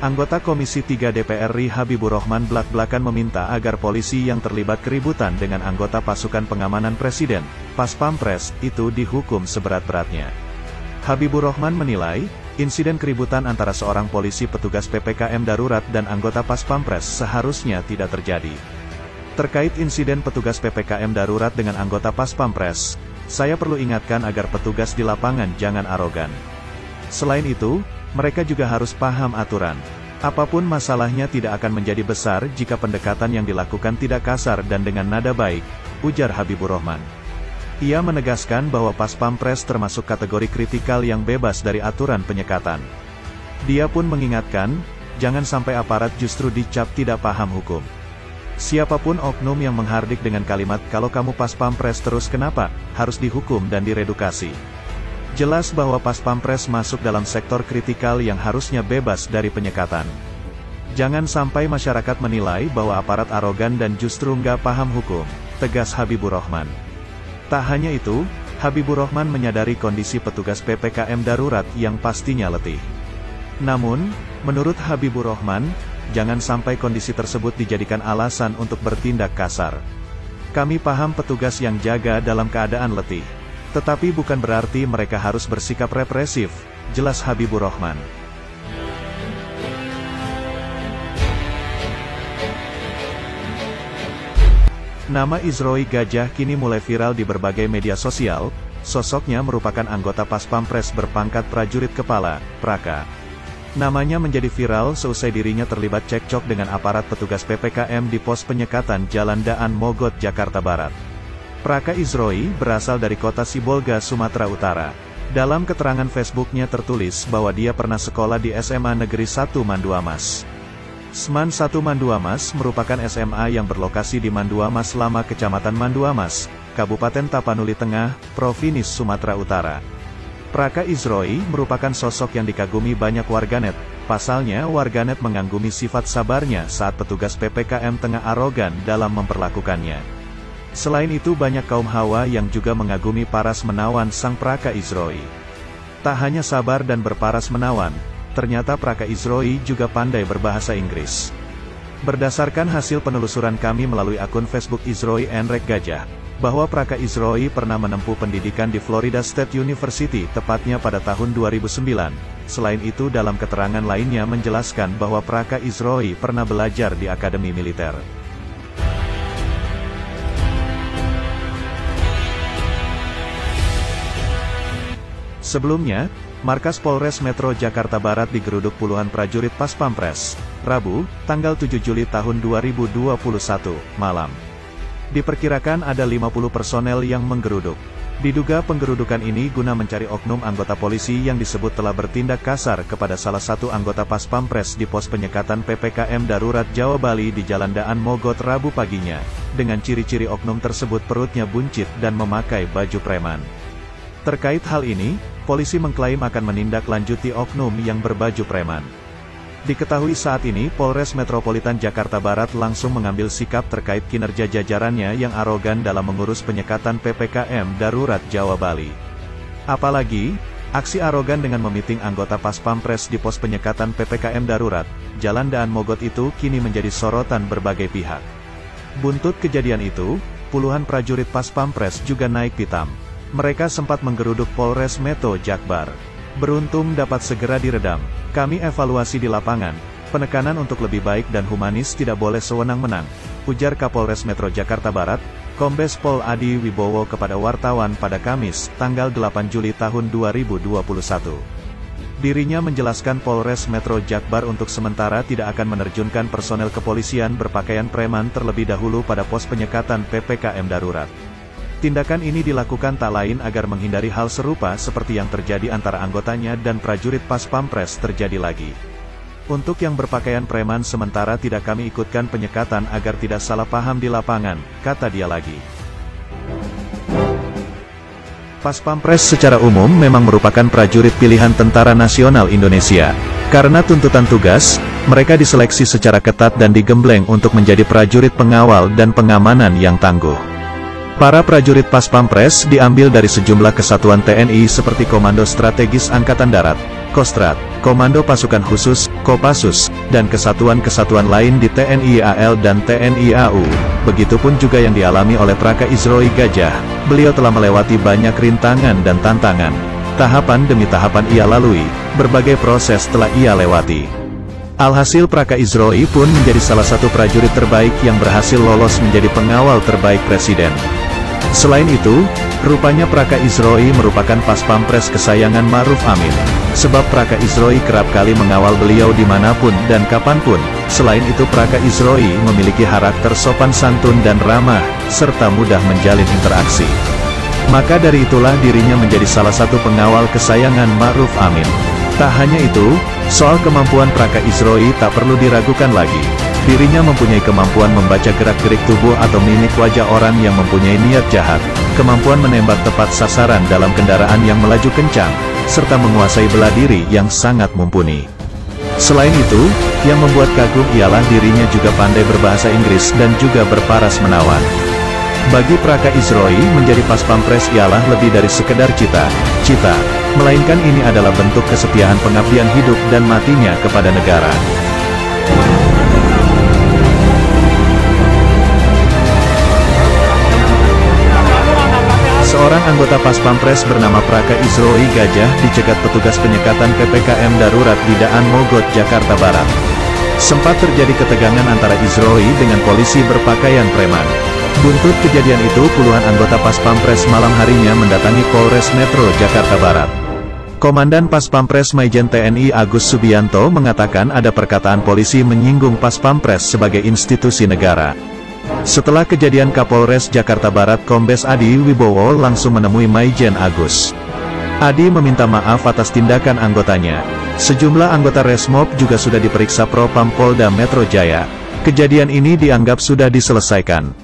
Anggota Komisi 3 DPR RI Habibur Rahman blak-blakan meminta agar polisi yang terlibat keributan dengan anggota pasukan pengamanan Presiden, Pas Pampres, itu dihukum seberat-beratnya. Habibur Rahman menilai, insiden keributan antara seorang polisi petugas PPKM darurat dan anggota Pas Pampres seharusnya tidak terjadi. Terkait insiden petugas PPKM darurat dengan anggota Pas Pampres, saya perlu ingatkan agar petugas di lapangan jangan arogan. Selain itu, mereka juga harus paham aturan. Apapun masalahnya tidak akan menjadi besar jika pendekatan yang dilakukan tidak kasar dan dengan nada baik, ujar Habibur Rahman. Ia menegaskan bahwa Pas Pampres termasuk kategori kritikal yang bebas dari aturan penyekatan. Dia pun mengingatkan, jangan sampai aparat justru dicap tidak paham hukum. Siapapun oknum yang menghardik dengan kalimat "kalau kamu Pas Pampres terus kenapa?" harus dihukum dan diredukasi. Jelas bahwa Pas Pampres masuk dalam sektor kritikal yang harusnya bebas dari penyekatan. Jangan sampai masyarakat menilai bahwa aparat arogan dan justru nggak paham hukum, tegas Habibur Rahman. Tak hanya itu, Habibur Rahman menyadari kondisi petugas PPKM darurat yang pastinya letih. Namun, menurut Habibur Rahman, jangan sampai kondisi tersebut dijadikan alasan untuk bertindak kasar. Kami paham petugas yang jaga dalam keadaan letih. Tetapi bukan berarti mereka harus bersikap represif, jelas Habibur Rahman. Nama Izroi Gajah kini mulai viral di berbagai media sosial. Sosoknya merupakan anggota Pas Pampres berpangkat prajurit kepala, Praka. Namanya menjadi viral seusai dirinya terlibat cekcok dengan aparat petugas PPKM di pos penyekatan Jalan Daan Mogot, Jakarta Barat. Praka Izroi berasal dari kota Sibolga, Sumatera Utara. Dalam keterangan Facebooknya tertulis bahwa dia pernah sekolah di SMA Negeri 1 Manduamas. SMAN 1 Manduamas merupakan SMA yang berlokasi di Manduamas Lama, Kecamatan Manduamas, Kabupaten Tapanuli Tengah, Provinsi Sumatera Utara. Praka Izroi merupakan sosok yang dikagumi banyak warganet. Pasalnya warganet mengagumi sifat sabarnya saat petugas PPKM tengah arogan dalam memperlakukannya. Selain itu banyak kaum hawa yang juga mengagumi paras menawan sang Praka Izroi. Tak hanya sabar dan berparas menawan, ternyata Praka Izroi juga pandai berbahasa Inggris. Berdasarkan hasil penelusuran kami melalui akun Facebook Izroi Enrek Gajah, bahwa Praka Izroi pernah menempuh pendidikan di Florida State University tepatnya pada tahun 2009. Selain itu dalam keterangan lainnya menjelaskan bahwa Praka Izroi pernah belajar di Akademi Militer. Sebelumnya, markas Polres Metro Jakarta Barat digeruduk puluhan prajurit Pas Pampres, Rabu, tanggal 7 Juli tahun 2021, malam. Diperkirakan ada 50 personel yang menggeruduk. Diduga penggerudukan ini guna mencari oknum anggota polisi yang disebut telah bertindak kasar kepada salah satu anggota Pas Pampres di pos penyekatan PPKM darurat Jawa Bali di Jalan Daan Mogot Rabu paginya, dengan ciri-ciri oknum tersebut perutnya buncit dan memakai baju preman. Terkait hal ini, polisi mengklaim akan menindaklanjuti oknum yang berbaju preman. Diketahui saat ini Polres Metropolitan Jakarta Barat langsung mengambil sikap terkait kinerja jajarannya yang arogan dalam mengurus penyekatan PPKM darurat Jawa Bali. Apalagi, aksi arogan dengan memiting anggota Pas Pampres di pos penyekatan PPKM darurat, Jalan Daan Mogot itu kini menjadi sorotan berbagai pihak. Buntut kejadian itu, puluhan prajurit Pas Pampres juga naik pitam. Mereka sempat menggeruduk Polres Metro Jakbar. Beruntung dapat segera diredam. Kami evaluasi di lapangan. Penekanan untuk lebih baik dan humanis tidak boleh sewenang-wenang, ujar Kapolres Metro Jakarta Barat, Kombes Pol Adi Wibowo kepada wartawan pada Kamis, tanggal 8 Juli tahun 2021. Dirinya menjelaskan Polres Metro Jakbar untuk sementara tidak akan menerjunkan personel kepolisian berpakaian preman terlebih dahulu pada pos penyekatan PPKM darurat. Tindakan ini dilakukan tak lain agar menghindari hal serupa seperti yang terjadi antara anggotanya dan prajurit Pas Pampres terjadi lagi. Untuk yang berpakaian preman sementara tidak kami ikutkan penyekatan agar tidak salah paham di lapangan, kata dia lagi. Pas Pampres secara umum memang merupakan prajurit pilihan Tentara Nasional Indonesia. Karena tuntutan tugas, mereka diseleksi secara ketat dan digembleng untuk menjadi prajurit pengawal dan pengamanan yang tangguh. Para prajurit Pas Pampres diambil dari sejumlah kesatuan TNI seperti Komando Strategis Angkatan Darat, Kostrad, Komando Pasukan Khusus, Kopassus, dan kesatuan-kesatuan lain di TNI AL dan TNI AU. Begitupun juga yang dialami oleh Praka Izroi Gajah. Beliau telah melewati banyak rintangan dan tantangan. Tahapan demi tahapan ia lalui, berbagai proses telah ia lewati. Alhasil Praka Izroi pun menjadi salah satu prajurit terbaik yang berhasil lolos menjadi pengawal terbaik Presiden. Selain itu, rupanya Praka Izroi merupakan Paspampres kesayangan Ma'ruf Amin. Sebab Praka Izroi kerap kali mengawal beliau dimanapun dan kapanpun. Selain itu Praka Izroi memiliki karakter sopan santun dan ramah, serta mudah menjalin interaksi. Maka dari itulah dirinya menjadi salah satu pengawal kesayangan Ma'ruf Amin. Tak hanya itu, soal kemampuan Praka Izroi tak perlu diragukan lagi. Dirinya mempunyai kemampuan membaca gerak-gerik tubuh atau mimik wajah orang yang mempunyai niat jahat, kemampuan menembak tepat sasaran dalam kendaraan yang melaju kencang, serta menguasai bela diri yang sangat mumpuni. Selain itu, yang membuat kagum ialah dirinya juga pandai berbahasa Inggris dan juga berparas menawan. Bagi Praka Izroi, menjadi Paspampres ialah lebih dari sekedar cita-cita, melainkan ini adalah bentuk kesetiaan pengabdian hidup dan matinya kepada negara. Seorang anggota Paspampres bernama Praka Izroi Gajah dicegat petugas penyekatan PPKM darurat di Daan Mogot, Jakarta Barat. Sempat terjadi ketegangan antara Izroi dengan polisi berpakaian preman. Buntut kejadian itu, puluhan anggota Paspampres malam harinya mendatangi Polres Metro Jakarta Barat. Komandan Paspampres Maijen TNI Agus Subianto mengatakan ada perkataan polisi menyinggung Paspampres sebagai institusi negara. Setelah kejadian, Kapolres Jakarta Barat Kombes Adi Wibowo langsung menemui Maijen Agus. Adi meminta maaf atas tindakan anggotanya. Sejumlah anggota Resmob juga sudah diperiksa Propam Polda Metro Jaya. Kejadian ini dianggap sudah diselesaikan.